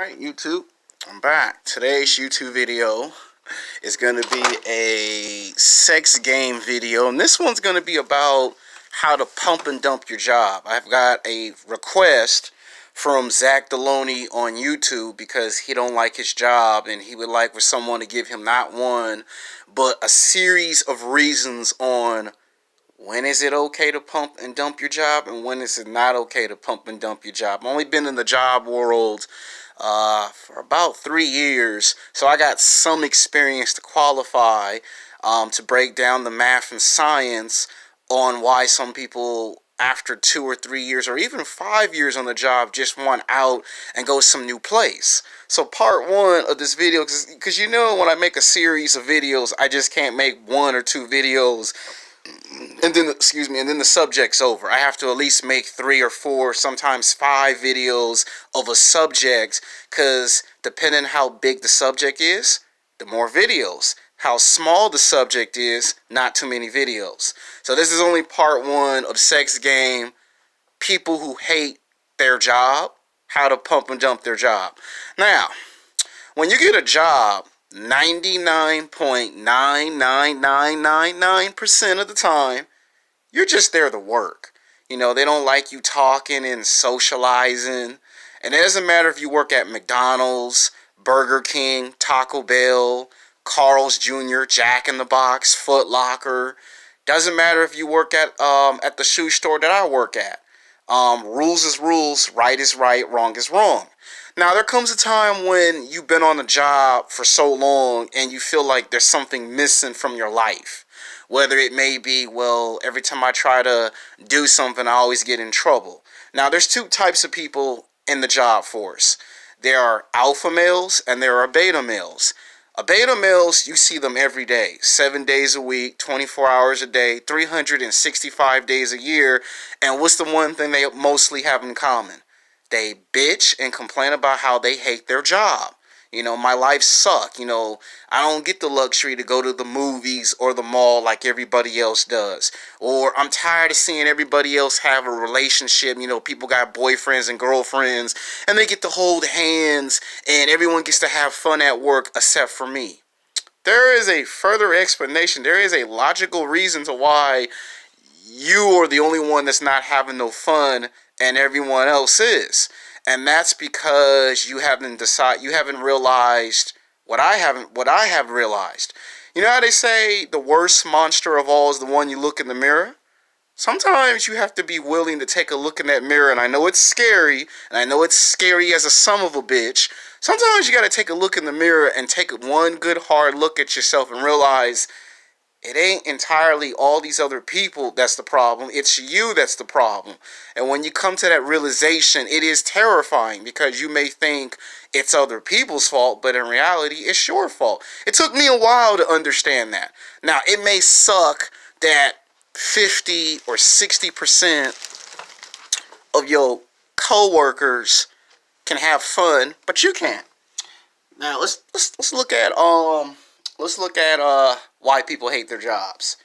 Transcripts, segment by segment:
Alright, YouTube, I'm back. Today's YouTube video is going to be a sex game video, and this one's going to be about how to pump and dump your job. I've got a request from Zach Deloney on YouTube because he don't like his job, and he would like for someone to give him not one, but a series of reasons on when is it okay to pump and dump your job and when is it not okay to pump and dump your job. I've only been in the job world for about 3 years, so I got some experience to qualify to break down the math and science on why some people after 2 or 3 years or even 5 years on the job just want out and go some new place. So part one of this video, because you know when I make a series of videos, I just can't make 1 or 2 videos and then the subject's over. I have to at least make 3 or 4, sometimes 5 videos of a subject, because depending how big the subject is, the more videos. How small the subject is, not too many videos. So this is only part 1 of Sex Game, people who hate their job, how to pump and dump their job. Now, when you get a job, 99.99999% of the time, you're just there to work. You know, they don't like you talking and socializing. And it doesn't matter if you work at McDonald's, Burger King, Taco Bell, Carl's Jr., Jack in the Box, Foot Locker. Doesn't matter if you work at the shoe store that I work at. Rules is rules, right is right, wrong is wrong. Now, there comes a time when you've been on a job for so long and you feel like there's something missing from your life. Whether it may be, well, every time I try to do something, I always get in trouble. Now, there's 2 types of people in the job force. There are alpha males and there are beta males. Beta males, you see them every day, 7 days a week, 24 hours a day, 365 days a year. And what's the one thing they mostly have in common? They bitch and complain about how they hate their job. You know, my life sucks. You know, I don't get the luxury to go to the movies or the mall like everybody else does. Or I'm tired of seeing everybody else have a relationship. You know, people got boyfriends and girlfriends and they get to hold hands and everyone gets to have fun at work except for me. There is a further explanation. There is a logical reason to why you are the only one that's not having no fun and everyone else is. And that's because you haven't realized what I have realized. You know how they say the worst monster of all is the one you look in the mirror? Sometimes you have to be willing to take a look in that mirror, and I know it's scary, and I know it's scary as a son of a bitch. Sometimes you got to take a look in the mirror and take one good hard look at yourself and realize it ain't entirely all these other people that's the problem. It's you that's the problem. And when you come to that realization, it is terrifying because you may think it's other people's fault, but in reality, it's your fault. It took me a while to understand that. Now, it may suck that 50 or 60% of your coworkers can have fun, but you can't. Now, let's look at why people hate their jobs.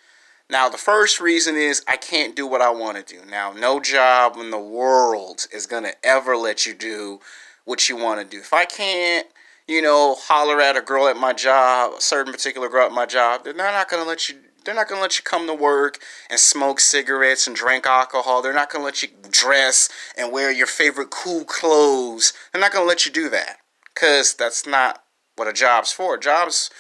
Now, the first reason is I can't do what I want to do. Now, no job in the world is going to ever let you do what you want to do. If I can't, holler at a girl at my job, a certain particular girl at my job, they're not going to let you. They're not going to let you come to work and smoke cigarettes and drink alcohol. They're not going to let you dress and wear your favorite cool clothes. They're not going to let you do that because that's not what a job's for. Jobs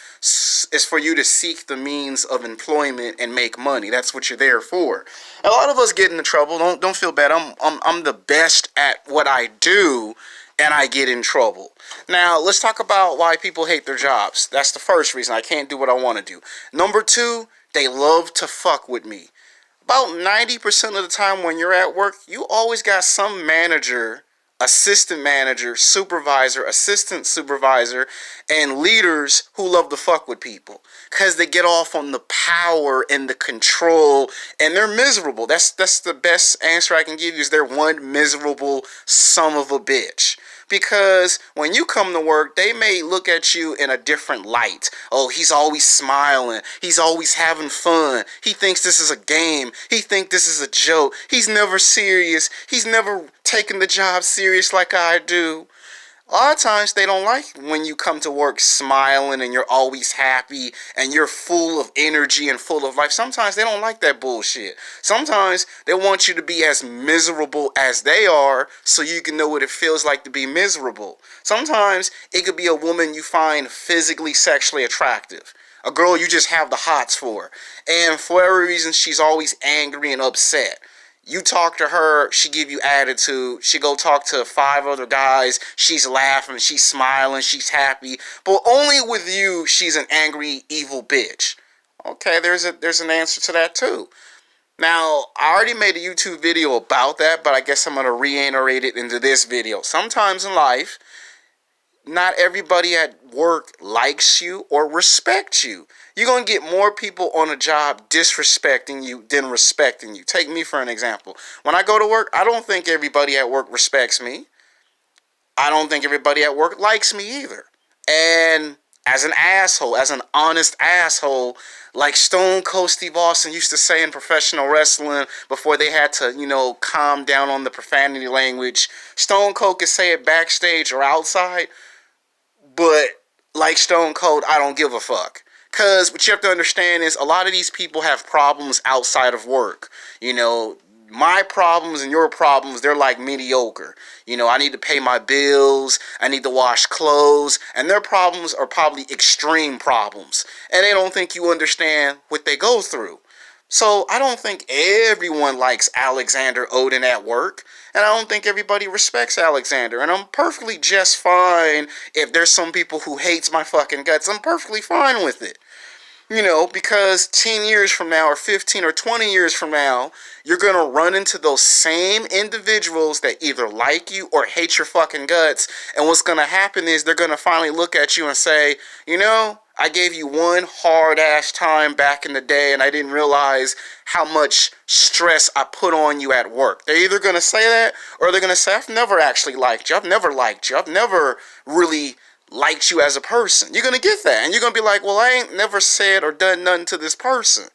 is for you to seek the means of employment and make money. That's what you're there for. A lot of us get into trouble. Don't feel bad. I'm the best at what I do, and I get in trouble. Now, let's talk about why people hate their jobs. That's the first reason. I can't do what I want to do. Number 2, they love to fuck with me. About 90% of the time when you're at work, you always got some manager, assistant manager, supervisor, assistant supervisor, and leaders who love to fuck with people because they get off on the power and the control, and they're miserable. That's the best answer I can give you is they're one miserable son of a bitch. Because when you come to work, they may look at you in a different light. Oh, he's always smiling. He's always having fun. He thinks this is a game. He thinks this is a joke. He's never serious. He's never taking the job serious like I do. A lot of times they don't like when you come to work smiling and you're always happy and you're full of energy and full of life. Sometimes they don't like that bullshit. Sometimes they want you to be as miserable as they are so you can know what it feels like to be miserable. Sometimes it could be a woman you find physically sexually attractive. A girl you just have the hots for. And for every reason she's always angry and upset. You talk to her, she give you attitude. She go talk to 5 other guys. She's laughing, she's smiling, she's happy. But only with you, she's an angry, evil bitch. Okay, there's an answer to that too. Now, I already made a YouTube video about that, but I guess I'm going to reiterate it into this video. Sometimes in life, not everybody at work likes you or respects you. You're going to get more people on a job disrespecting you than respecting you. Take me for an example. When I go to work, I don't think everybody at work respects me. I don't think everybody at work likes me either. And as an asshole, as an honest asshole, like Stone Cold Steve Austin used to say in professional wrestling before they had to, calm down on the profanity language, Stone Cold could say it backstage or outside. But like Stone Cold, I don't give a fuck. Because what you have to understand is a lot of these people have problems outside of work. My problems and your problems, they're like mediocre. I need to pay my bills. I need to wash clothes. And their problems are probably extreme problems. And they don't think you understand what they go through. So I don't think everyone likes Alexander Odin at work. And I don't think everybody respects Alexander. And I'm perfectly just fine if there's some people who hates my fucking guts. I'm perfectly fine with it. Because 10 years from now or 15 or 20 years from now, you're going to run into those same individuals that either like you or hate your fucking guts. And what's going to happen is they're going to finally look at you and say, I gave you one hard-ass time back in the day and I didn't realize how much stress I put on you at work. They're either going to say that or they're going to say, I've never actually liked you. I've never liked you. I've never really liked you as a person. You're going to get that. And you're going to be like, well, I ain't never said or done nothing to this person.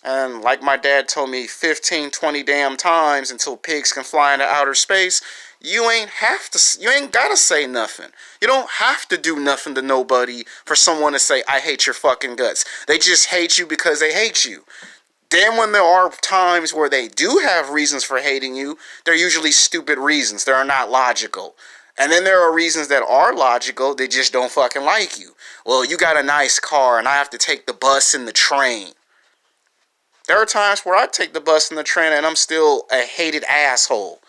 And like my dad told me 15, 20 damn times until pigs can fly into outer space, you ain't gotta say nothing. You don't have to do nothing to nobody for someone to say, I hate your fucking guts. They just hate you because they hate you. Then when there are times where they do have reasons for hating you, they're usually stupid reasons. They're not logical. And then there are reasons that are logical, they just don't fucking like you. Well, you got a nice car and I have to take the bus and the train. There are times where I take the bus and the train and I'm still a hated asshole.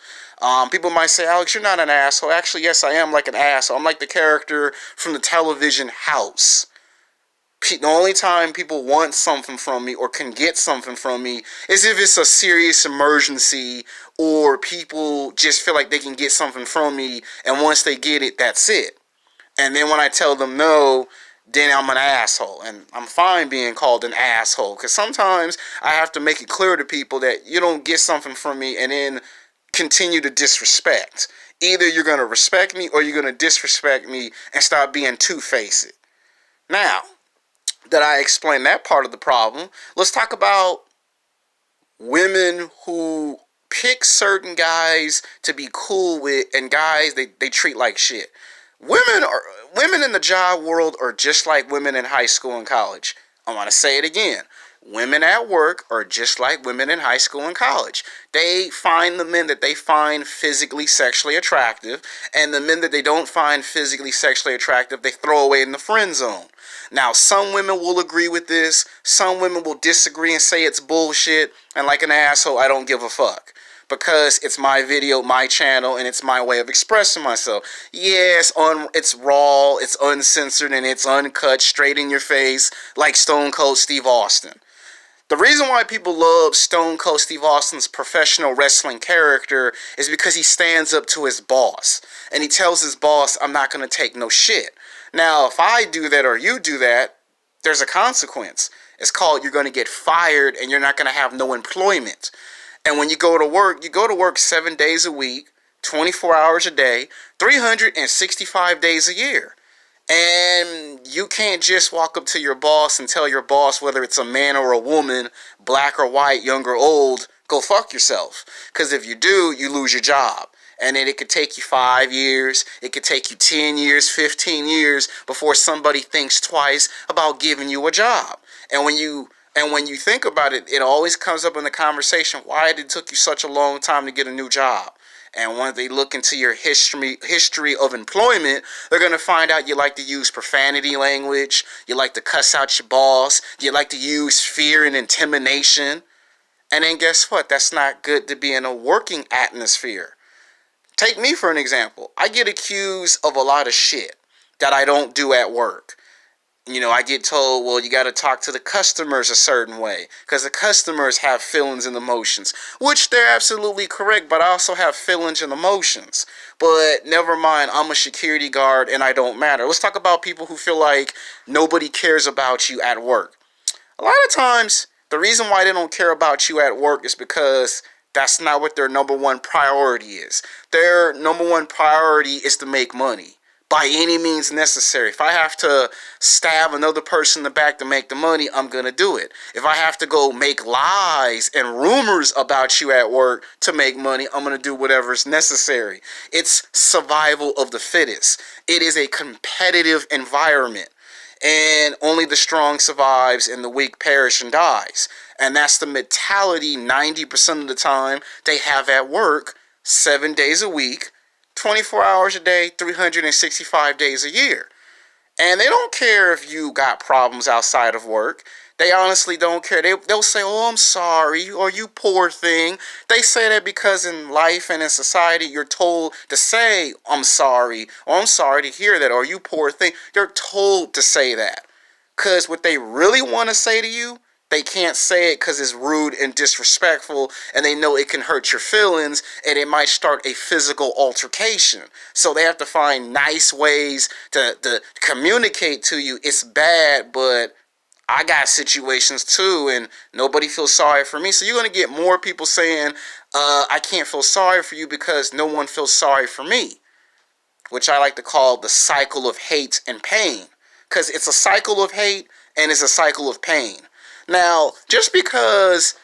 People might say, Alex, you're not an asshole. Actually, yes, I am like an asshole. I'm like the character from the television House. The only time people want something from me or can get something from me is if it's a serious emergency or people just feel like they can get something from me and once they get it, that's it. And then when I tell them no, then I'm an asshole. And I'm fine being called an asshole because sometimes I have to make it clear to people that you don't get something from me and then continue to disrespect. Either you're going to respect me or you're going to disrespect me and stop being two-faced. Now that I explained that part of the problem, let's talk about women who pick certain guys to be cool with and guys they treat like shit. Women in the job world are just like women in high school and college. I want to say it again. Women at work are just like women in high school and college. They find the men that they find physically, sexually attractive, and the men that they don't find physically, sexually attractive, they throw away in the friend zone. Now, some women will agree with this. Some women will disagree and say it's bullshit. And like an asshole, I don't give a fuck. Because it's my video, my channel, and it's my way of expressing myself. Yeah, it's raw, it's uncensored, and it's uncut, straight in your face, like Stone Cold Steve Austin. The reason why people love Stone Cold Steve Austin's professional wrestling character is because he stands up to his boss. And he tells his boss, I'm not going to take no shit. Now, if I do that or you do that, there's a consequence. It's called you're going to get fired and you're not going to have no employment. And when you go to work 7 days a week, 24 hours a day, 365 days a year. And you can't just walk up to your boss and tell your boss, whether it's a man or a woman, black or white, young or old, go fuck yourself. Because if you do, you lose your job. And then it could take you 5 years, it could take you 10 years, 15 years before somebody thinks twice about giving you a job. And when you think about it, it always comes up in the conversation, why did it took you such a long time to get a new job? And when they look into your history of employment, they're going to find out you like to use profanity language, you like to cuss out your boss, you like to use fear and intimidation. And then guess what? That's not good to be in a working atmosphere. Take me for an example. I get accused of a lot of shit that I don't do at work. I get told, well, you got to talk to the customers a certain way because the customers have feelings and emotions, which they're absolutely correct, but I also have feelings and emotions. But never mind, I'm a security guard and I don't matter. Let's talk about people who feel like nobody cares about you at work. A lot of times, the reason why they don't care about you at work is because that's not what their number one priority is. Their number one priority is to make money by any means necessary. If I have to stab another person in the back to make the money, I'm going to do it. If I have to go make lies and rumors about you at work to make money, I'm going to do whatever is necessary. It's survival of the fittest. It is a competitive environment. And only the strong survives and the weak perish and dies. And that's the mentality 90% of the time they have at work, 7 days a week, 24 hours a day, 365 days a year. And they don't care if you got problems outside of work. They honestly don't care. They'll say, oh, I'm sorry, or you poor thing. They say that because in life and in society, you're told to say, I'm sorry, or I'm sorry to hear that, or you poor thing. They're told to say that. Because what they really want to say to you, they can't say it because it's rude and disrespectful, and they know it can hurt your feelings, and it might start a physical altercation. So they have to find nice ways to communicate to you. It's bad, but I got situations too, and nobody feels sorry for me. So you're going to get more people saying, I can't feel sorry for you because no one feels sorry for me, which I like to call the cycle of hate and pain, because it's a cycle of hate and it's a cycle of pain. Now, just because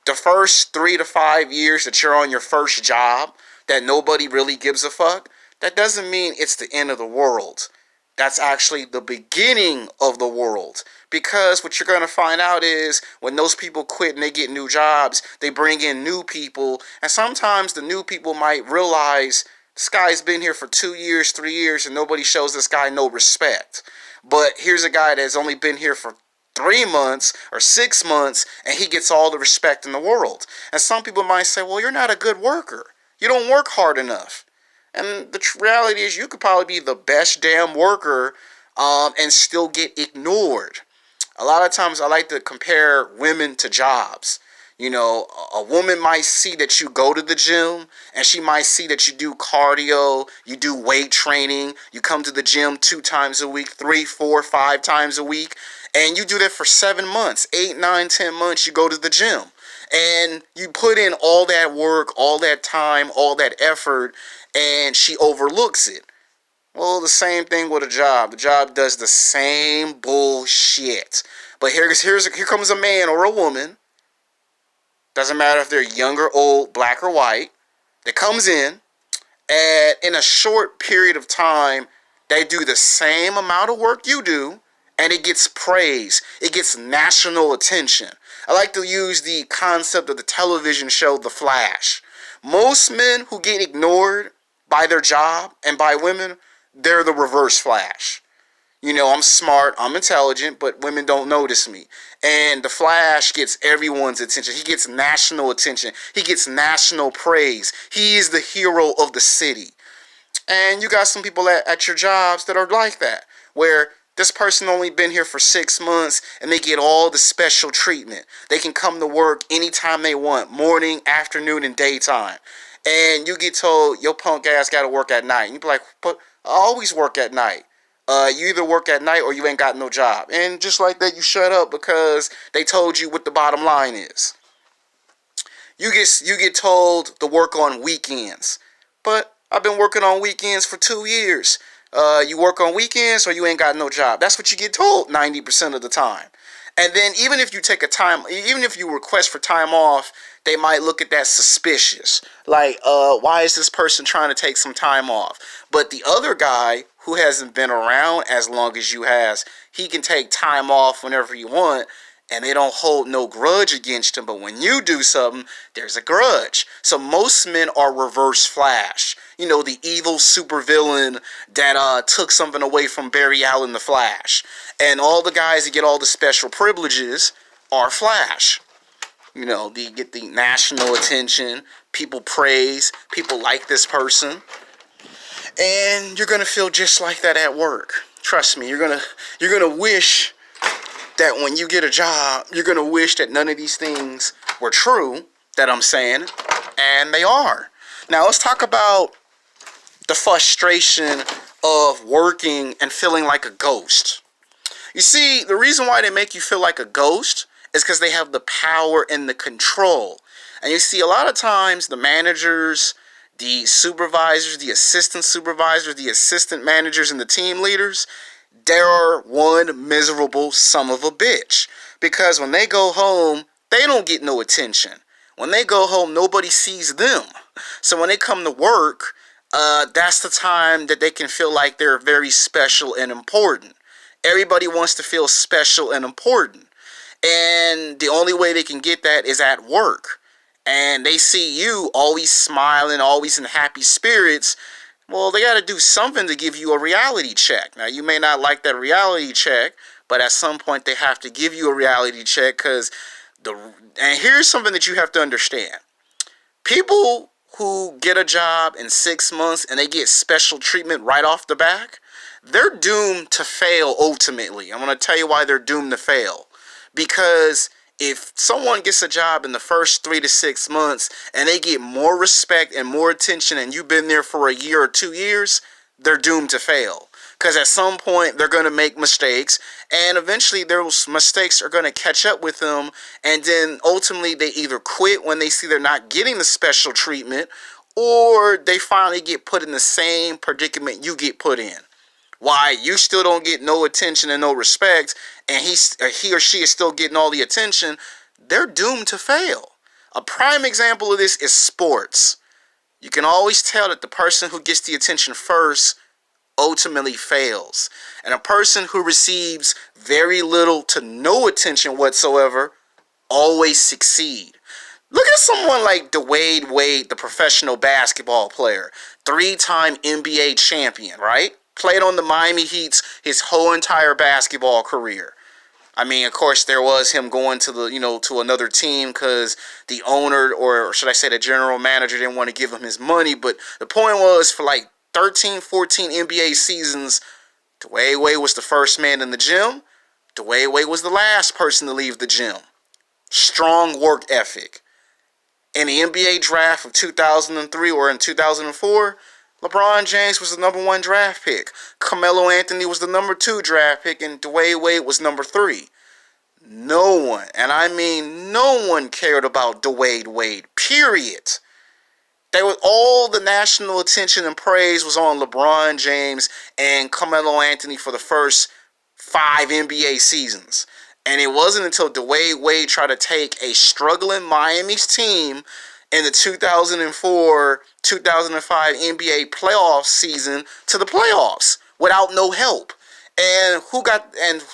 the first 3 to 5 years that you're on your first job, that nobody really gives a fuck, that doesn't mean it's the end of the world. That's actually the beginning of the world. Because what you're going to find out is when those people quit and they get new jobs, they bring in new people. And sometimes the new people might realize this guy's been here for 2 years, 3 years, and nobody shows this guy no respect. But here's a guy that's only been here for 3 months or 6 months, and he gets all the respect in the world. And some people might say, well, you're not a good worker. You don't work hard enough. And the reality is you could probably be the best damn worker and still get ignored. A lot of times I like to compare women to jobs. A woman might see that you go to the gym, and she might see that you do cardio, you do weight training, you come to the gym 2 times a week, 3, 4, 5 times a week, and you do that for 7 months, 8, 9, 10 months, you go to the gym. And you put in all that work, all that time, all that effort, and she overlooks it. Well, the same thing with a job. The job does the same bullshit. But here comes a man or a woman. Doesn't matter if they're young or old, black or white. That comes in, and in a short period of time, they do the same amount of work you do, and it gets praise. It gets national attention. I like to use the concept of the television show The Flash. Most men who get ignored by their job and by women, they're the reverse Flash. I'm smart, I'm intelligent, but women don't notice me. And the Flash gets everyone's attention. He gets national attention. He gets national praise. He is the hero of the city. And you got some people at your jobs that are like that, where this person only been here for 6 months and they get all the special treatment. They can come to work anytime they want, morning, afternoon, and daytime. And you get told, your punk ass got to work at night. And you be like, but I always work at night. You either work at night or you ain't got no job. And just like that, you shut up because they told you what the bottom line is. You get told to work on weekends. But I've been working on weekends for 2 years. You work on weekends or you ain't got no job. That's what you get told 90% of the time. And then even if you take even if you request for time off, they might look at that suspicious. Like, why is this person trying to take some time off? But the other guy who hasn't been around as long as you has, he can take time off whenever you want, and they don't hold no grudge against him. But when you do something, there's a grudge. So most men are reverse Flash. You know, the evil supervillain that took something away from Barry Allen the Flash. And all the guys that get all the special privileges are Flash. You know, they get the national attention, people praise, people like this person. And you're gonna feel just like that at work. Trust me, you're gonna wish that when you get a job, you're gonna wish that none of these things were true that I'm saying, and they are. Now let's talk about the frustration of working and feeling like a ghost. You see, the reason why they make you feel like a ghost is because they have the power and the control. And you see, a lot of times the managers, the supervisors, the assistant supervisors, the assistant managers, and the team leaders, they're one miserable son of a bitch. Because when they go home, they don't get no attention. When they go home, nobody sees them. So when they come to work, that's the time that they can feel like they're very special and important. Everybody wants to feel special and important. And the only way they can get that is at work. And they see you always smiling, always in happy spirits. Well, they got to do something to give you a reality check. Now, you may not like that reality check, but at some point they have to give you a reality check because and here's something that you have to understand. People who get a job in 6 months and they get special treatment right off the back, they're doomed to fail ultimately. I'm going to tell you why they're doomed to fail. Because if someone gets a job in the first 3 to 6 months and they get more respect and more attention and you've been there for a year or 2 years, they're doomed to fail. Because at some point they're going to make mistakes and eventually those mistakes are going to catch up with them, and then ultimately they either quit when they see they're not getting the special treatment, or they finally get put in the same predicament you get put in. Why you still don't get no attention and no respect, and he or she is still getting all the attention, they're doomed to fail. A prime example of this is sports. You can always tell that the person who gets the attention first ultimately fails. And a person who receives very little to no attention whatsoever always succeed. Look at someone like Dwayne Wade, the professional basketball player, 3-time NBA champion, right? Played on the Miami Heat his whole entire basketball career. I mean, of course, there was him going to to another team because the owner, or should I say the general manager, didn't want to give him his money. But the point was, for like 13, 14 NBA seasons, Dwayne Wade was the first man in the gym. Dwayne Wade was the last person to leave the gym. Strong work ethic. In the NBA draft of 2003 or in 2004, LeBron James was the number 1 draft pick. Carmelo Anthony was the number 2 draft pick, and Dwayne Wade was number 3. No one, and I mean no one, cared about Dwayne Wade, period. All the national attention and praise was on LeBron James and Carmelo Anthony for the first 5 NBA seasons. And it wasn't until Dwayne Wade tried to take a struggling Miami's team in the 2004-2005 NBA playoff season to the playoffs without no help. And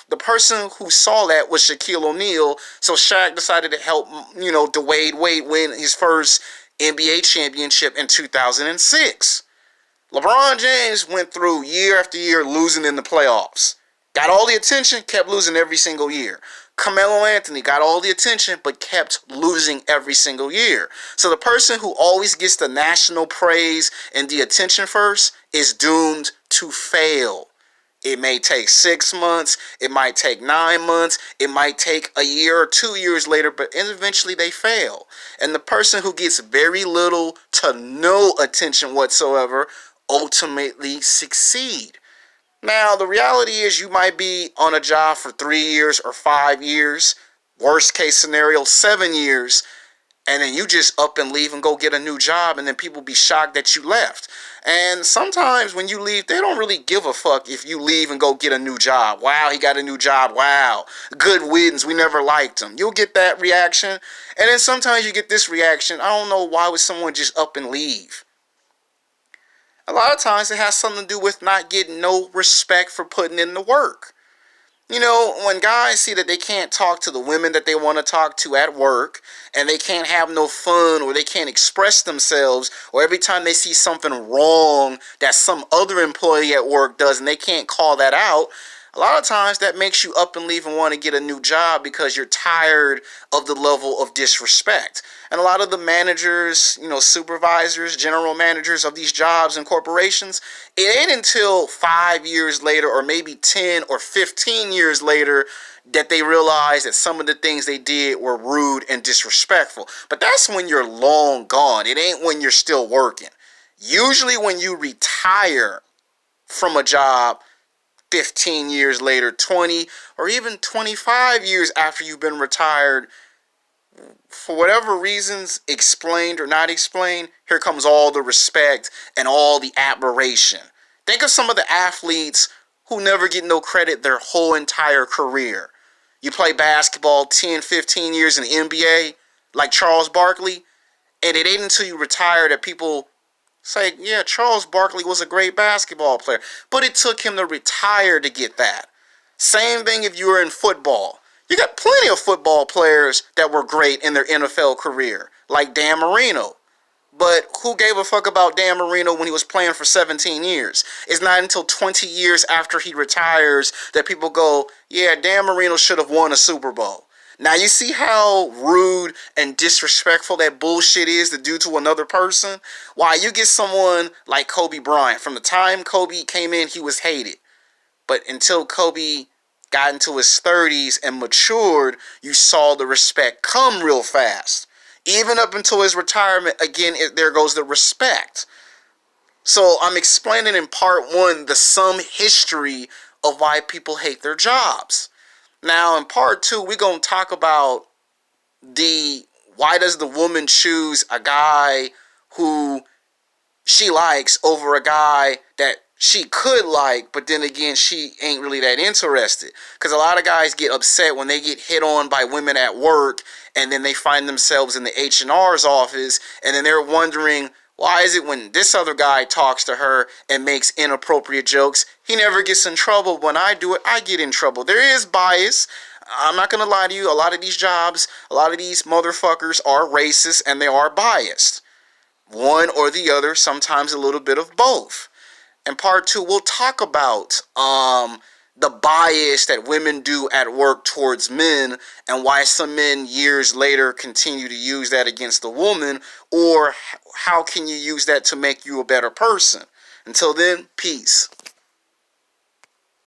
the person who saw that was Shaquille O'Neal. So Shaq decided to help, Dwayne Wade win his first NBA championship in 2006. LeBron James went through year after year losing in the playoffs. Got all the attention, kept losing every single year. Carmelo Anthony got all the attention, but kept losing every single year. So the person who always gets the national praise and the attention first is doomed to fail. It may take 6 months, it might take 9 months, it might take a year or 2 years later, but eventually they fail. And the person who gets very little to no attention whatsoever ultimately succeed. Now, the reality is you might be on a job for 3 years or 5 years, worst case scenario, 7 years, and then you just up and leave and go get a new job, and then people be shocked that you left. And sometimes when you leave, they don't really give a fuck if you leave and go get a new job. Wow, he got a new job. Wow, good wins. We never liked him. You'll get that reaction. And then sometimes you get this reaction. I don't know, why would someone just up and leave? A lot of times it has something to do with not getting no respect for putting in the work. You know, when guys see that they can't talk to the women that they want to talk to at work, and they can't have no fun, or they can't express themselves, or every time they see something wrong that some other employee at work does and they can't call that out, a lot of times that makes you up and leave and want to get a new job because you're tired of the level of disrespect. And a lot of the managers, you know, supervisors, general managers of these jobs and corporations, it ain't until 5 years later, or maybe 10 or 15 years later, that they realize that some of the things they did were rude and disrespectful. But that's when you're long gone. It ain't when you're still working. Usually when you retire from a job 15 years later, 20, or even 25 years after you've been retired, for whatever reasons, explained or not explained, here comes all the respect and all the admiration. Think of some of the athletes who never get no credit their whole entire career. You play basketball 10, 15 years in the NBA, like Charles Barkley, and it ain't until you retire that people say, yeah, Charles Barkley was a great basketball player. But it took him to retire to get that. Same thing if you were in football. You got plenty of football players that were great in their NFL career, like Dan Marino. But who gave a fuck about Dan Marino when he was playing for 17 years? It's not until 20 years after he retires that people go, yeah, Dan Marino should have won a Super Bowl. Now you see how rude and disrespectful that bullshit is to do to another person? Why, you get someone like Kobe Bryant. From the time Kobe came in, he was hated. But until Kobe got into his 30s and matured, you saw the respect come real fast. Even up until his retirement, again, there goes the respect. So I'm explaining in part one the some history of why people hate their jobs. Now in part two, we're going to talk about why does the woman choose a guy who she likes over a guy that she could like, but then again, she ain't really that interested. Because a lot of guys get upset when they get hit on by women at work, and then they find themselves in the H&R's office, and then they're wondering, why is it when this other guy talks to her and makes inappropriate jokes, he never gets in trouble? When I do it, I get in trouble. There is bias. I'm not going to lie to you. A lot of these jobs, a lot of these motherfuckers are racist and they are biased. One or the other, sometimes a little bit of both. In part two, we'll talk about the bias that women do at work towards men, and why some men years later continue to use that against the woman, or how can you use that to make you a better person. Until then, peace.